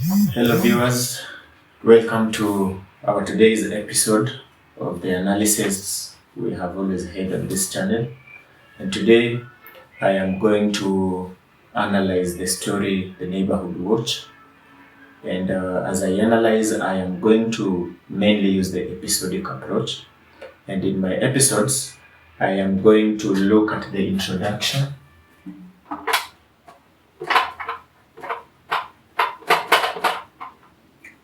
Hello, viewers. Welcome to our today's episode of the analysis we have always had on this channel. And today I am going to analyze the story, The Neighbourhood Watch. And as I analyze, I am going to mainly use the episodic approach. And in my episodes, I am going to look at the introduction.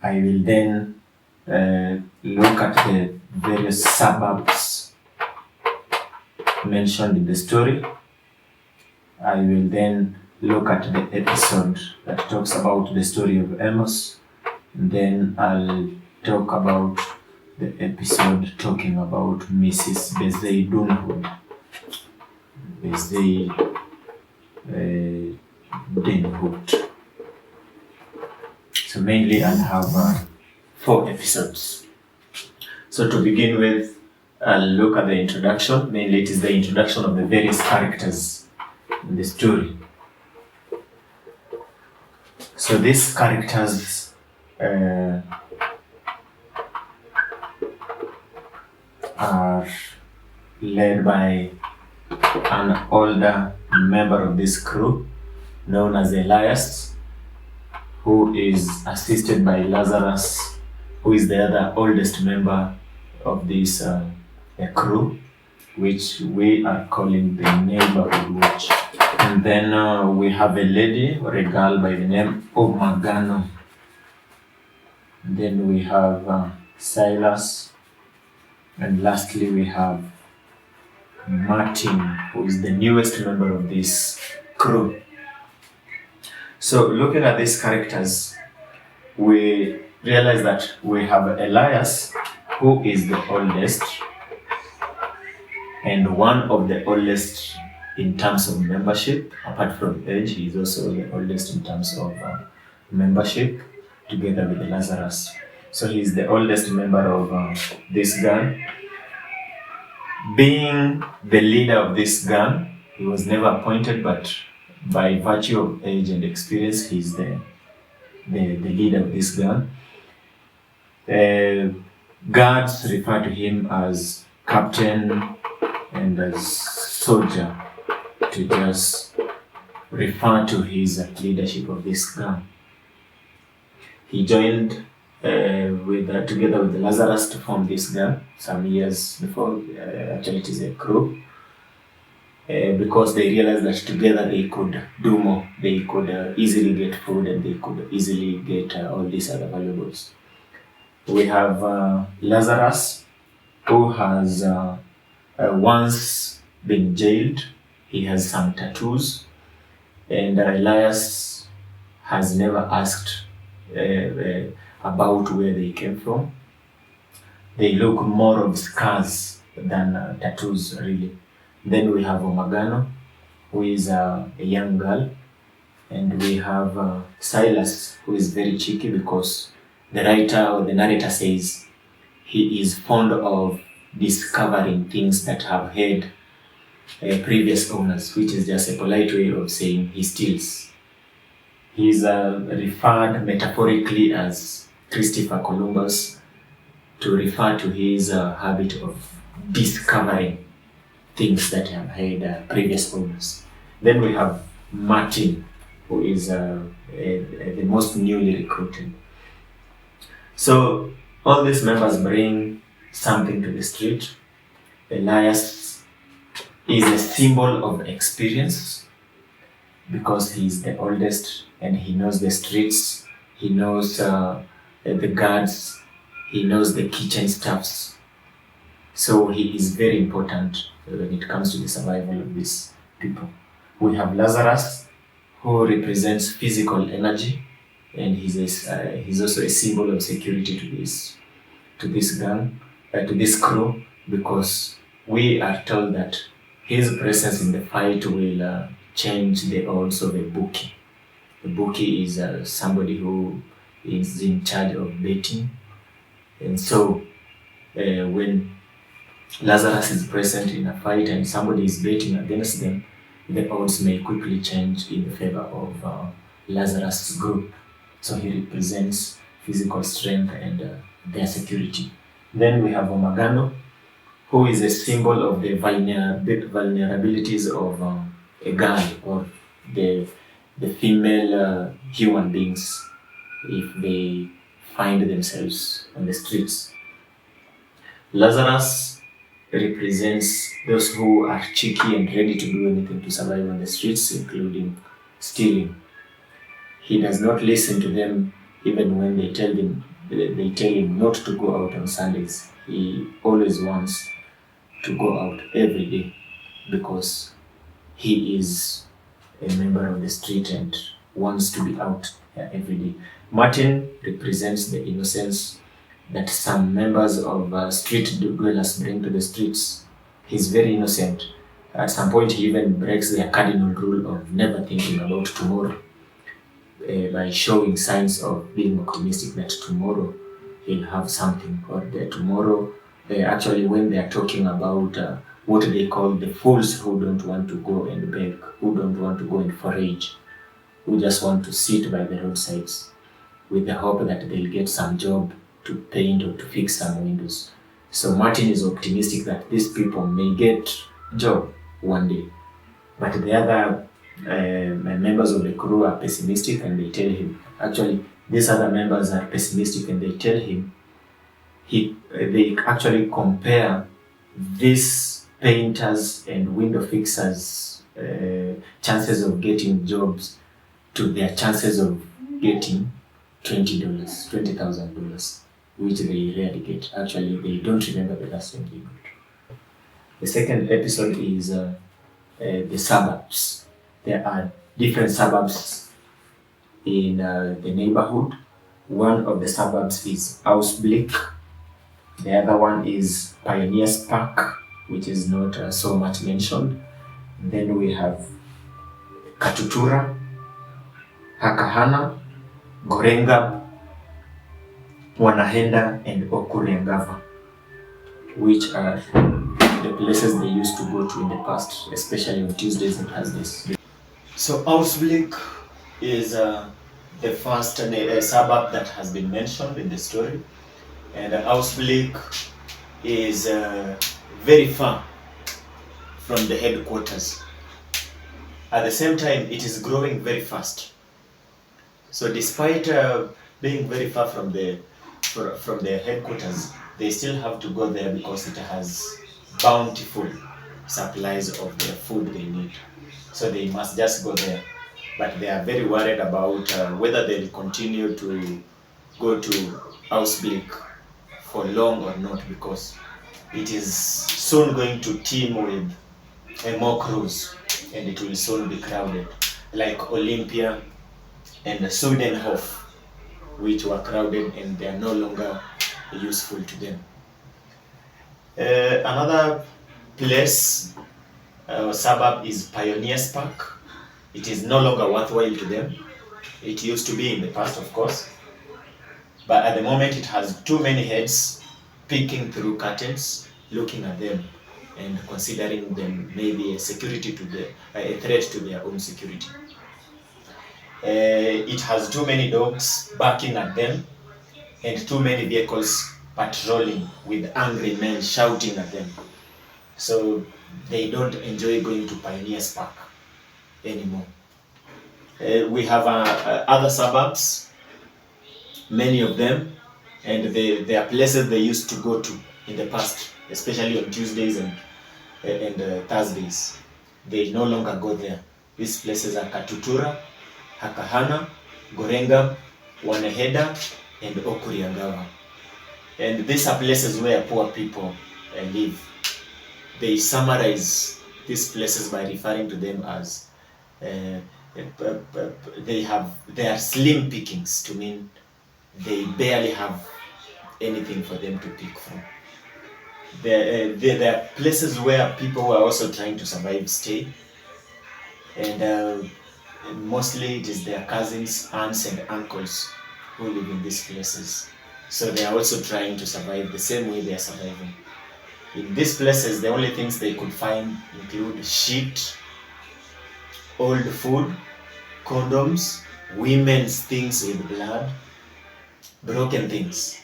I will then look at the various suburbs mentioned in the story. I will then look at the episode that talks about the story of Amos. And then I'll talk about the episode talking about Mrs. Bezei Dunhood. Bezei Dunhood. So mainly I'll have 4 episodes. So to begin with, I'll look at the introduction. Mainly it is the introduction of the various characters in the story. So these characters are led by an older member of this crew known as Elias, who is assisted by Lazarus, who is the other oldest member of this crew, which we are calling the Neighbourhood Watch. And then we have a lady or a girl by the name of Magano. And then we have Silas. And lastly, we have Martin, who is the newest member of this crew. So looking at these characters, we realize that we have Elias, who is the oldest, and one of the oldest in terms of membership. Apart from age, he is also the oldest in terms of membership, together with Lazarus. So he is the oldest member of this gang. Being the leader of this gang, he was never appointed, but by virtue of age and experience, he's the leader of this gang. Guards refer to him as captain and as soldier to just refer to his leadership of this gang. He joined together with Lazarus to form this gang some years before. Actually, it is a crew. Because they realized that together they could do more. They could easily get food and they could easily get all these other valuables. We have Lazarus, who has once been jailed. He has some tattoos, and Elias has never asked about where they came from. They look more of scars than tattoos, really. Then we have Omagano, who is a young girl, and we have Silas, who is very cheeky because the writer or the narrator says he is fond of discovering things that have had previous owners, which is just a polite way of saying he steals. He is referred metaphorically as Christopher Columbus to refer to his habit of discovering things that have had previous owners. Then we have Martin, who is the most newly recruited. So all these members bring something to the street. Elias is a symbol of experience because he is the oldest and he knows the streets, he knows the guards, he knows the kitchen staffs. So he is very important when it comes to the survival of these people. We have Lazarus, who represents physical energy, and he's also a symbol of security to this gang, to this crew, because we are told that his presence in the fight will change the odds of a bookie. The bookie is somebody who is in charge of betting, and so when Lazarus is present in a fight and somebody is betting against them, the odds may quickly change in the favor of Lazarus' group. So he represents physical strength and their security. Then we have Omagano, who is a symbol of the vulnerabilities of a girl or the female human beings if they find themselves on the streets. Lazarus represents those who are cheeky and ready to do anything to survive on the streets, including stealing. He does not listen to them even when they tell him not to go out on Sundays. He always wants to go out every day because he is a member of the street and wants to be out every day. Martin represents the innocence that some members of street dwellers bring to the streets. He's very innocent. At some point, he even breaks the cardinal rule of never thinking about tomorrow by showing signs of being optimistic that tomorrow he'll have something, or that tomorrow, actually, when they are talking about what they call the fools who don't want to go and beg, who don't want to go and forage, who just want to sit by the roadsides with the hope that they'll get some job to paint or to fix some windows. So Martin is optimistic that these people may get job one day. But the other members of the crew are pessimistic and they tell him, actually, these other members are pessimistic and they tell him, they actually compare these painters and window fixers' chances of getting jobs to their chances of getting $20,000, which they rarely get. Actually, they don't remember the last time they got. The second episode is the suburbs. There are different suburbs in the neighborhood. One of the suburbs is Ausblick. The other one is Pioneers Park, which is not so much mentioned. Then we have Katutura, Hakahana, Gorenga, Wanahenda, and Okurengava, which are the places they used to go to in the past, especially on Tuesdays and Thursdays. So Ausblick is the first suburb that has been mentioned in the story, and Ausblick is very far from the headquarters. At the same time, it is growing very fast. So despite being very far from the headquarters, they still have to go there because it has bountiful supplies of the food they need. So they must just go there. But they are very worried about whether they'll continue to go to Ausblick for long or not, because it is soon going to teem with more crews and it will soon be crowded, like Olympia and Sudenhof, which were crowded and they are no longer useful to them. Another place, suburb, is Pioneers Park. It is no longer worthwhile to them. It used to be in the past, of course, but at the moment it has too many heads peeking through curtains, looking at them and considering them maybe a threat to their own security. It has too many dogs barking at them and too many vehicles patrolling with angry men shouting at them. So they don't enjoy going to Pioneers Park anymore. We have other suburbs, many of them, and they are places they used to go to in the past, especially on Tuesdays and Thursdays. They no longer go there. These places are Katutura, Hakahana, Gorenga, Wanaheda, and Okuriangava. And these are places where poor people live. They summarize these places by referring to them as they are slim pickings, to mean they barely have anything for them to pick from. There are places where people who are also trying to survive stay, and mostly it is their cousins, aunts, and uncles who live in these places. So they are also trying to survive the same way they are surviving. In these places, the only things they could find include shit, old food, condoms, women's things with blood, broken things.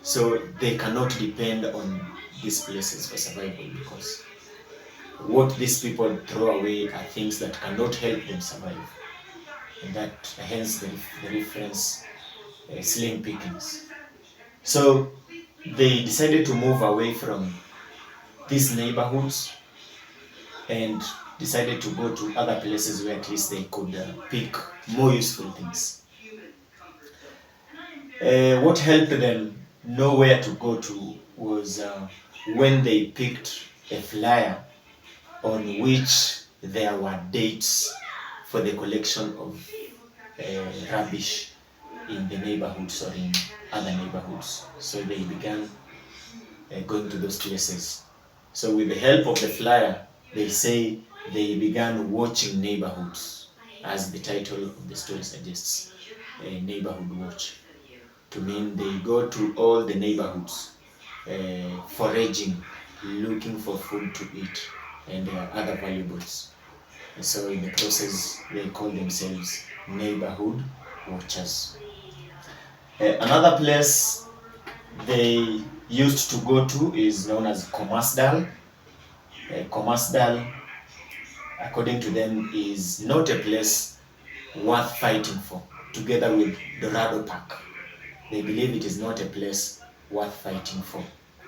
So they cannot depend on these places for survival, because what these people throw away are things that cannot help them survive. And that hence the reference, slim pickings. So they decided to move away from these neighborhoods and decided to go to other places where at least they could pick more useful things. What helped them know where to go to was when they picked a flyer on which there were dates for the collection of rubbish in the neighborhoods or in other neighborhoods. So they began going to those places. So with the help of the flyer, they say they began watching neighborhoods, as the title of the story suggests, a Neighbourhood Watch. To mean they go to all the neighborhoods, foraging, looking for food to eat and other valuables. And so in the process, they call themselves Neighbourhood Watchers. Another place they used to go to is known as Commercial. Commercial, according to them, is not a place worth fighting for, together with Dorado Park. They believe it is not a place worth fighting for.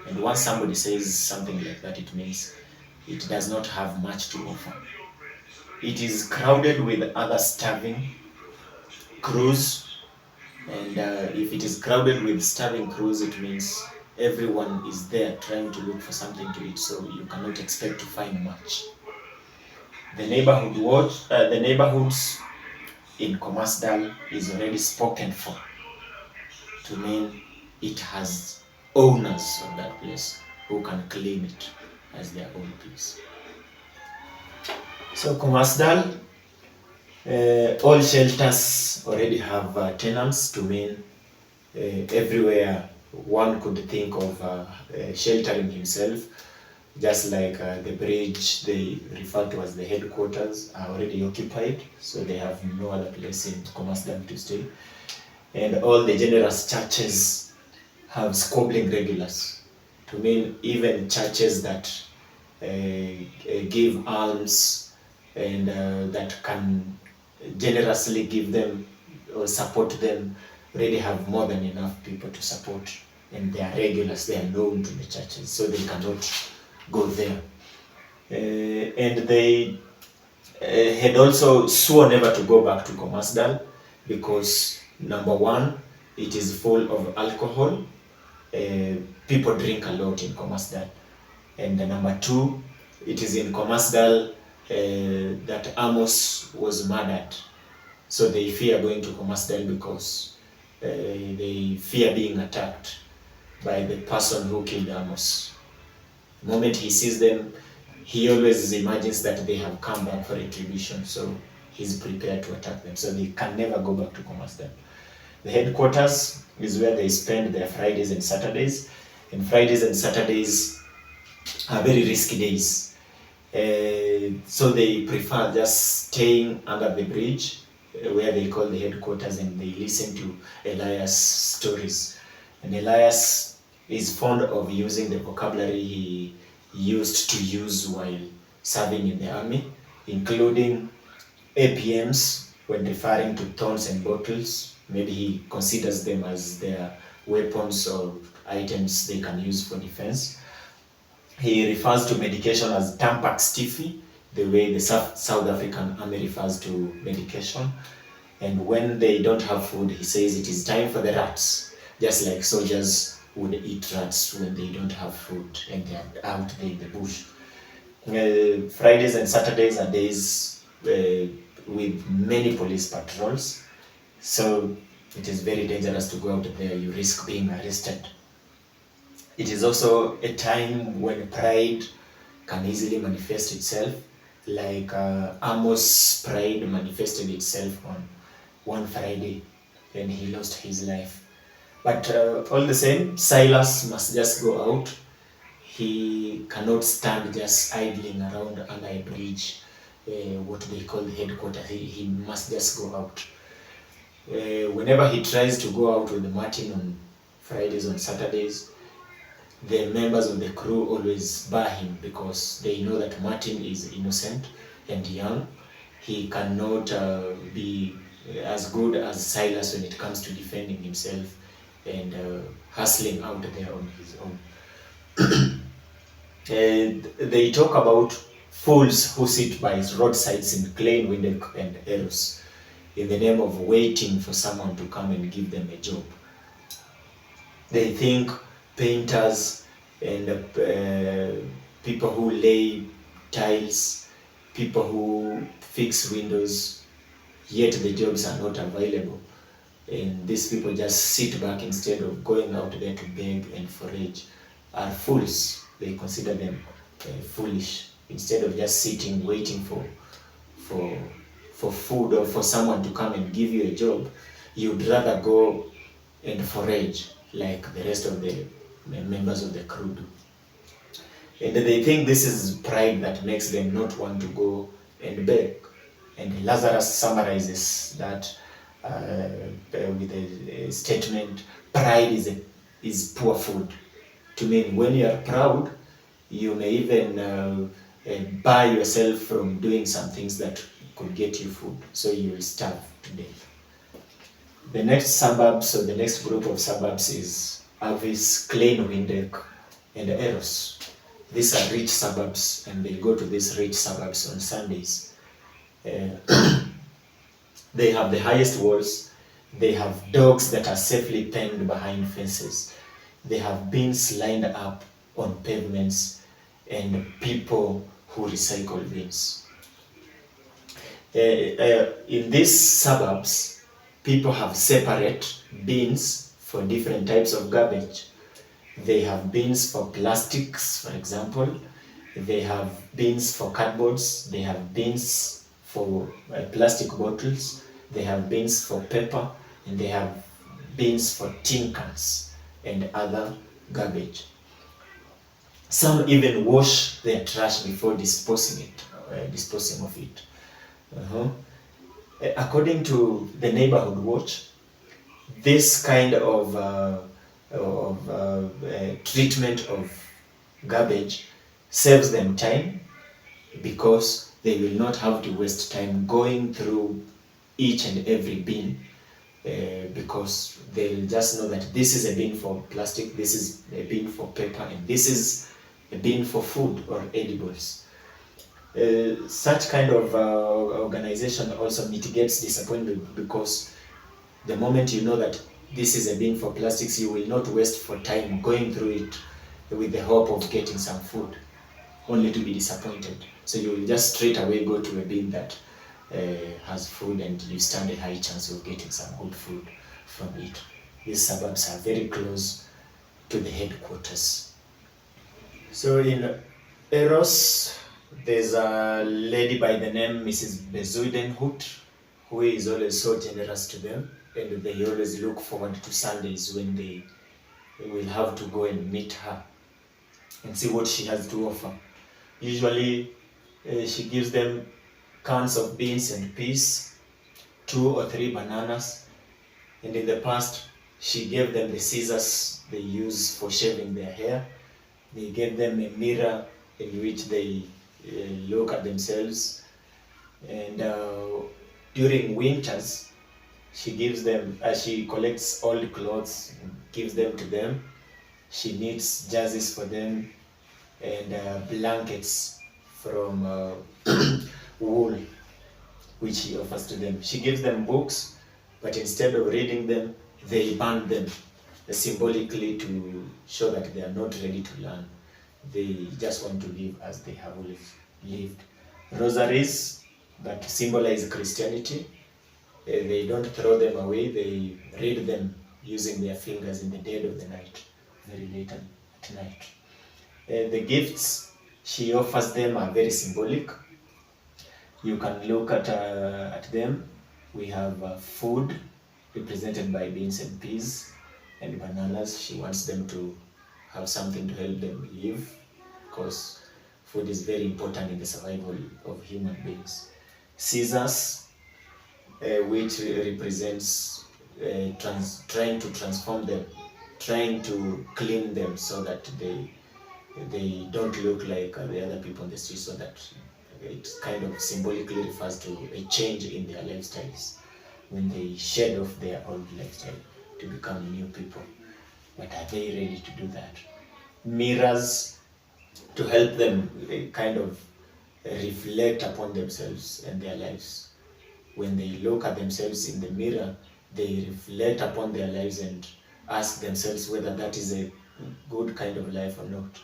And once somebody says something like that, it means it does not have much to offer. It is crowded with other starving crews, and if it is crowded with starving crews, it means everyone is there trying to look for something to eat, so you cannot expect to find much. The the neighborhoods in Commercial is already spoken for, to mean it has owners of that place who can claim it as their own place. So Commercial, all shelters already have tenants, to mean everywhere one could think of sheltering himself, just like the bridge they refer to as the headquarters are already occupied, so they have no other place in Commercial to stay. And all the generous churches have squabbling regulars, to mean even churches that give alms and that can generously give them or support them already have more than enough people to support, and they are regulars, they are known to the churches, so they cannot go there. And they had also sworn never to go back to Commercial because, number one, it is full of alcohol. People drink a lot in Commercial. And number two, it is in Commercial that Amos was murdered. So they fear going to Commercial because they fear being attacked by the person who killed Amos. The moment he sees them, he always imagines that they have come back for retribution, so he's prepared to attack them. So they can never go back to Commercial. The headquarters is where they spend their Fridays and Saturdays, and Fridays and Saturdays are very risky days. So they prefer just staying under the bridge, where they call the headquarters, and they listen to Elias' stories. And Elias is fond of using the vocabulary he used to use while serving in the army, including APMs when referring to thorns and bottles. Maybe he considers them as their weapons or items they can use for defense. He refers to medication as Tampax Stiffy, the way the South African army refers to medication. And when they don't have food, he says it is time for the rats, just like soldiers would eat rats when they don't have food and they are out there in the bush. Fridays and Saturdays are days with many police patrols, so it is very dangerous to go out there. You risk being arrested. It is also a time when pride can easily manifest itself, like Amos' pride manifested itself on one Friday when he lost his life. But all the same, Silas must just go out. He cannot stand just idling around under a bridge, what they call the headquarters. He must just go out. Whenever he tries to go out with Martin on Fridays, on Saturdays, the members of the crew always bar him because they know that Martin is innocent and young. He cannot be as good as Silas when it comes to defending himself and hustling out there on his own. And they talk about fools who sit by roadsides in plain wind and arrows in the name of waiting for someone to come and give them a job. They think painters and people who lay tiles, people who fix windows, yet the jobs are not available. And these people just sit back instead of going out there to beg and forage, are fools. They consider them foolish. Instead of just sitting waiting for for food or for someone to come and give you a job, you'd rather go and forage like the rest of the members of the crew do. And they think this is pride that makes them not want to go and beg. And Lazarus summarizes that with a statement: pride is poor food. To mean when you are proud, you may even buy yourself from doing some things that could get you food, so you will starve to death. The next suburbs, or the next group of suburbs, is Avis, Klein Windek, and Eros. These are rich suburbs, and they go to these rich suburbs on Sundays. They have the highest walls. They have dogs that are safely penned behind fences. They have bins lined up on pavements, and people who recycle bins. In these suburbs, people have separate bins for different types of garbage. They have bins for plastics, for example. They have bins for cardboards. They have bins for plastic bottles. They have bins for paper, and they have bins for tin cans and other garbage. Some even wash their trash before disposing of it. According to the Neighbourhood Watch, this kind of treatment of garbage saves them time, because they will not have to waste time going through each and every bin, because they'll just know that this is a bin for plastic, this is a bin for paper, and this is a bin for food or edibles. Such kind of organization also mitigates disappointment, because the moment you know that this is a bin for plastics, you will not waste for time going through it with the hope of getting some food, only to be disappointed. So you will just straight away go to a bin that has food, and you stand a high chance of getting some good food from it. These suburbs are very close to the headquarters. So in Eros, there's a lady by the name Mrs. Bezuidenhut, who is always so generous to them, and they always look forward to Sundays when they will have to go and meet her and see what she has to offer. Usually, she gives them cans of beans and peas, 2 or 3 bananas, and in the past, she gave them the scissors they use for shaving their hair. They gave them a mirror in which they look at themselves, and during winters, she gives them, she collects old clothes and gives them to them. She knits jerseys for them and blankets from wool, which she offers to them. She gives them books, but instead of reading them, they burn them symbolically to show that they are not ready to learn. They just want to live as they have always lived. Rosaries that symbolize Christianity, they don't throw them away, they read them using their fingers in the dead of the night, very late at night. The gifts she offers them are very symbolic. You can look at them. We have food, represented by beans and peas, and bananas. She wants them to have something to help them live, because food is very important in the survival of human beings. Scissors, which represents trying to transform them, trying to clean them so that they don't look like the other people on the street, so that it kind of symbolically refers to a change in their lifestyles when they shed off their old lifestyle to become new people. But are they ready to do that? Mirrors to help them kind of reflect upon themselves and their lives. When they look at themselves in the mirror, they reflect upon their lives and ask themselves whether that is a good kind of life or not.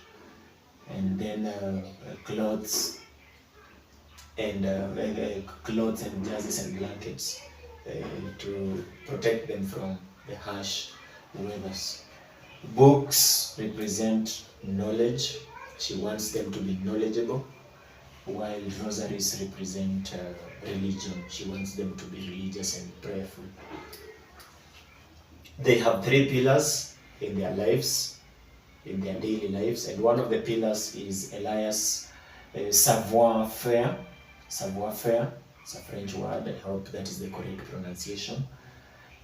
And then clothes and jerseys and blankets to protect them from the harsh weathers. Books represent knowledge. She wants them to be knowledgeable, while rosaries represent religion. She wants them to be religious and prayerful. They have 3 pillars in their lives, in their daily lives, and one of the pillars is Elias' savoir-faire. Savoir-faire, it's a French word, I hope that is the correct pronunciation.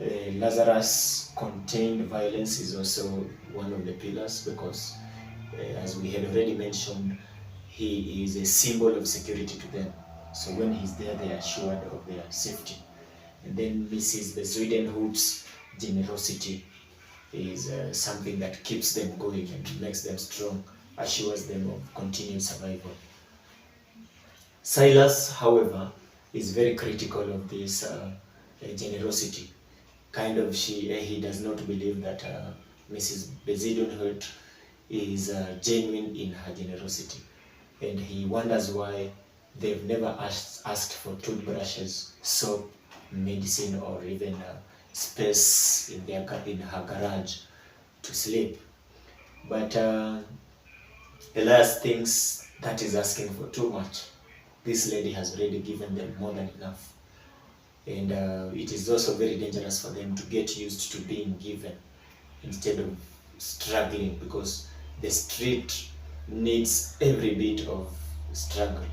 Lazarus' contained violence is also one of the pillars because, as we had already mentioned, he is a symbol of security to them. So when he's there, they are assured of their safety. And then Mrs. Bezuidenhout's generosity is something that keeps them going and makes them strong, assures them of continued survival. Silas, however, is very critical of this generosity. He does not believe that Mrs. Bezuidenhout is genuine in her generosity, and he wonders why they've never asked for toothbrushes, soap, medicine, or even space in her garage to sleep. But Elias thinks that is asking for too much. This lady has already given them more than enough. And it is also very dangerous for them to get used to being given instead of struggling, because the street needs every bit of struggle.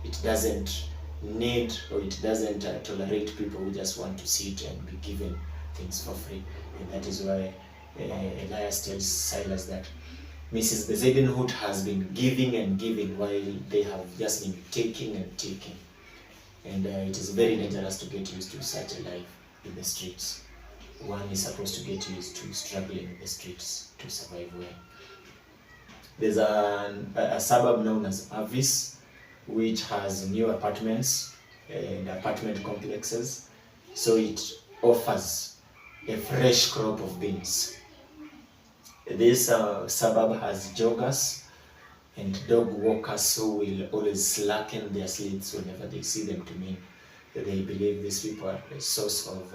It doesn't need, or it doesn't tolerate people who just want to sit and be given things for free. And that is why Elias tells Silas that Mrs. Bezuidenhout has been giving and giving while they have just been taking and taking. And it is very dangerous to get used to such a life in the streets. One is supposed to get used to struggling in the streets to survive well. There's a suburb known as Avis, which has new apartments and apartment complexes. So it offers a fresh crop of beans. This suburb has joggers and dog walkers who will always slacken their sleeps whenever they see them coming. They believe these people are a source of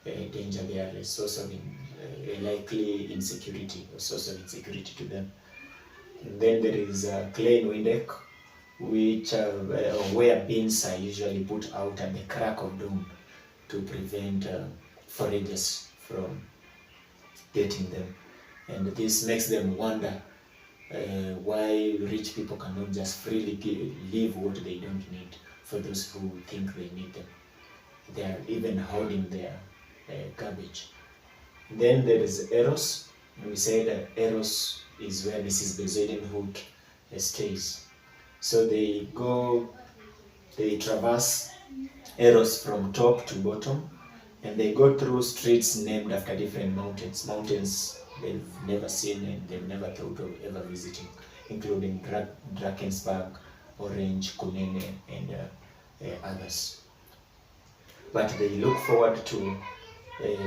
danger. They are a source of likely insecurity, a source of insecurity to them. And then there is Klein Windeck, which where beans are usually put out at the crack of dawn to prevent foragers from getting them. And this makes them wonder why rich people cannot just freely leave what they don't need for those who think they need them. They are even hoarding their garbage. Then there is Eros. We said that Eros is where Mrs. Bezuidenhout stays. So they traverse Eros from top to bottom, and they go through streets named after different mountains they've never seen and they've never thought of ever visiting, including Drakensberg, Orange, Kunene, and others. But they look forward to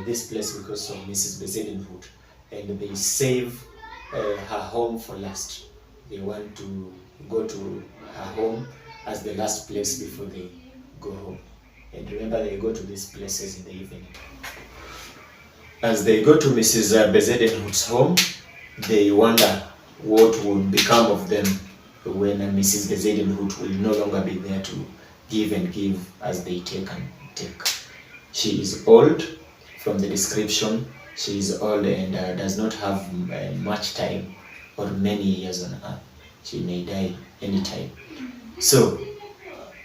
this place because of Mrs. Bezuidenhout, and they save her home for last. They want to go to her home as the last place before they go home. And remember, they go to these places in the evening. As they go to Mrs. Bezuidenhout's home, they wonder what would become of them when Mrs. Bezuidenhout will no longer be there to give and give as they take and take. She is old. From the description, she is old and does not have much time or many years on earth. She may die anytime. So,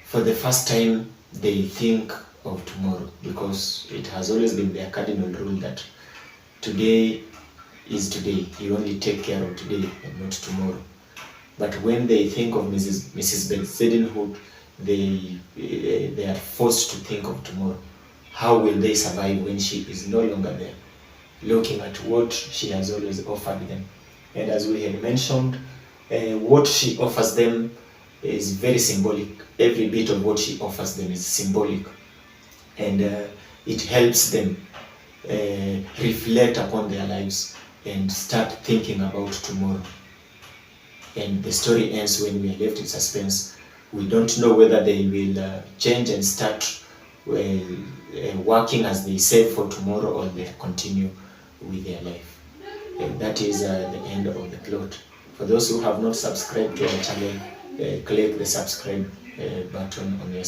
for the first time, they think of tomorrow, because it has always been their cardinal rule that today is today. You only take care of today and not tomorrow. But when they think of Mrs. Benseidenhood, they are forced to think of tomorrow. How will they survive when she is no longer there? Looking at what she has always offered them. And as we had mentioned, what she offers them is very symbolic. Every bit of what she offers them is symbolic. And it helps them reflect upon their lives and start thinking about tomorrow. And the story ends when we are left in suspense. We don't know whether they will change and start working as they save for tomorrow, or they continue with their life. And that is the end of the plot. For those who have not subscribed to our channel, click the subscribe button on your